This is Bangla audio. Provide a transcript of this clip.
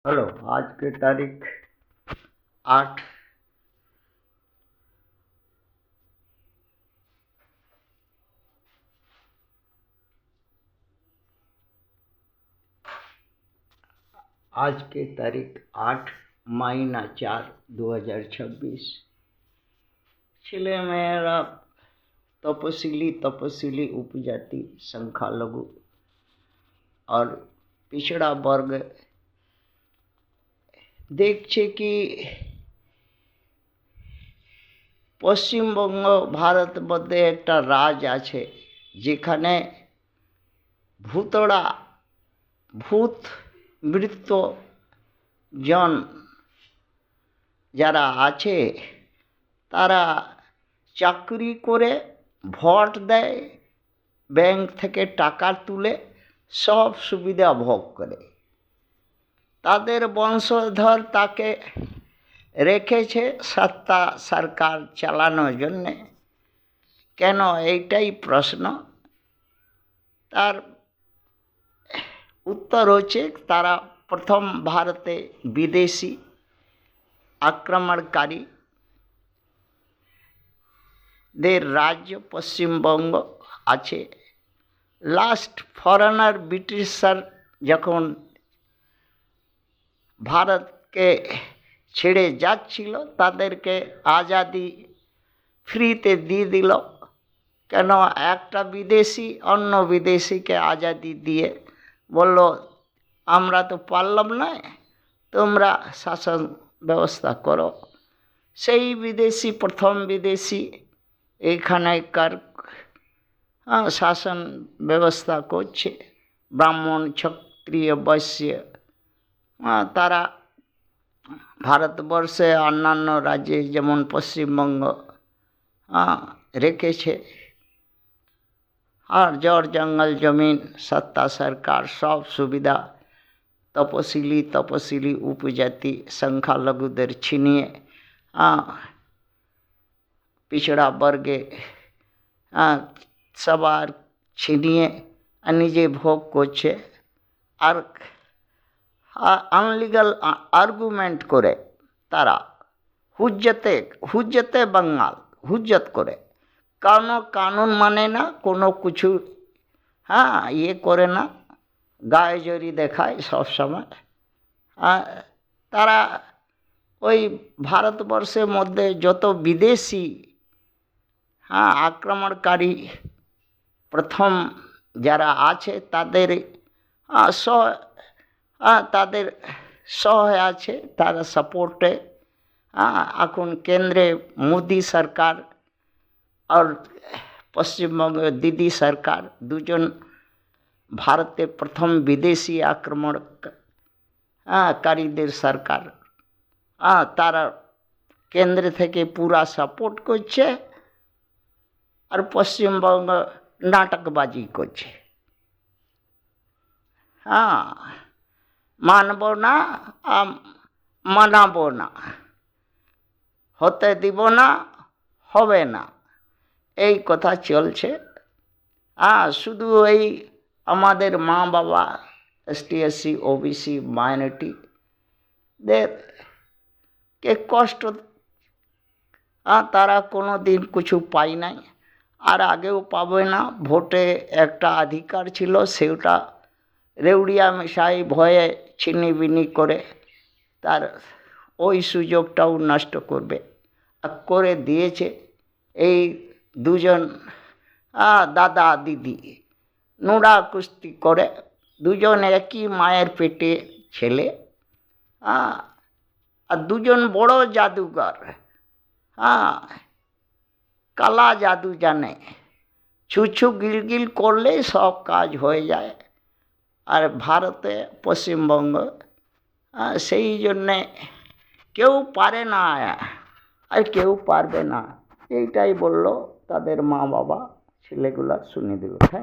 हेलो। आज की तारीख 8 आज की तारीख 8 महीना 4 2026। ছেলে মেয়েরা तपस्विली उपजाति संख्यालघु और पिछड़ा वर्ग देखছে कि পশ্চিমবঙ্গ ভারত মধ্যে একটা রাজ আছে যেখানে ভূতড়া ভূত মৃত জন যারা আছে তারা চাকরি করে ভোট দেয়, ব্যাংক থেকে টাকা তুলে সব সুবিধা ভোগ করে। তাদের বংশধর তাকে রেখেছে সত্তা সরকার চালানোর জন্যে। কেন, এইটাই প্রশ্ন। তার উত্তর হচ্ছে তারা প্রথম ভারতে বিদেশি আক্রমণকারী দের রাজ্য পশ্চিমবঙ্গ আছে। লাস্ট ফরেনার ব্রিটিশার যখন ভারতকে ছেড়ে যাচ্ছিল তাদেরকে আজাদি ফ্রিতে দিয়ে দিল। কেন, একটা বিদেশি অন্য বিদেশিকে আজাদি দিয়ে বলল আমরা তো পারলাম না, তোমরা শাসন ব্যবস্থা করো। সেই বিদেশি প্রথম বিদেশি এইখানেকার শাসন ব্যবস্থা করছে। ব্রাহ্মণ ক্ষত্রিয় বৈশ্য তারা ভারতবর্ষে অন্যান্য রাজ্যে যেমন পশ্চিমবঙ্গ রেখেছে। আর জড় জঙ্গল জমিন সত্তা সরকার সব সুবিধা তপশিলি উপজাতি সংখ্যালঘুদের ছিনিয়ে পিছড়া বর্গে সবার ছিনিয়ে নিজে ভোগ করছে। আর আনলিগাল আর্গুমেন্ট করে তারা হুজ্জতে বাঙ্গাল হুজ্জত করে, কোনো কানুন মানে না, কোনো কিছু ইয়ে করে না, গায়ে জড়ি দেখায় সবসময়। তারা ওই ভারতবর্ষের মধ্যে যত বিদেশি আক্রমণকারী প্রথম যারা আছে তাদের তাদের সহায় আছে, তারা সাপোর্টে। এখন কেন্দ্রে মোদি সরকার আর পশ্চিমবঙ্গের দিদি সরকার দুজন ভারতের প্রথম বিদেশি আক্রমণকারীদের সরকার। তারা কেন্দ্র থেকে পুরা সাপোর্ট করছে আর পশ্চিমবঙ্গ নাটকবাজি করছে। মানব না, মানাবো না, হতে দিব না, হবে না, এই কথা চলছে। শুধু এই আমাদের মা বাবা ST SC OBC মাইনরিটিদেরকে কষ্ট তারা কোনো দিন কিছু পায় নাই, আর আগেও পাবে না। ভোটে একটা অধিকার ছিল, সেটা রেউড়িয়া মিশাই ভয়ে ছিনিবিনি করে তার ওই সুযোগটাও নষ্ট করবে করে দিয়েছে। এই দুজন দাদা দিদি নোড়া কুস্তি করে, দুজন একই মায়ের পেটে ছেলে, আর দুজন বড় জাদুঘর, কালা জাদু জানে। ছুছু গিলগিল করলেই সব কাজ হয়ে যায়। আর ভারতে পশ্চিমবঙ্গ সেই জন্যে কেউ পারে না আর কেউ পারবে না, এইটাই বলল তাদের মা বাবা, ছেলেগুলা শুনে দিল। থ্যাংক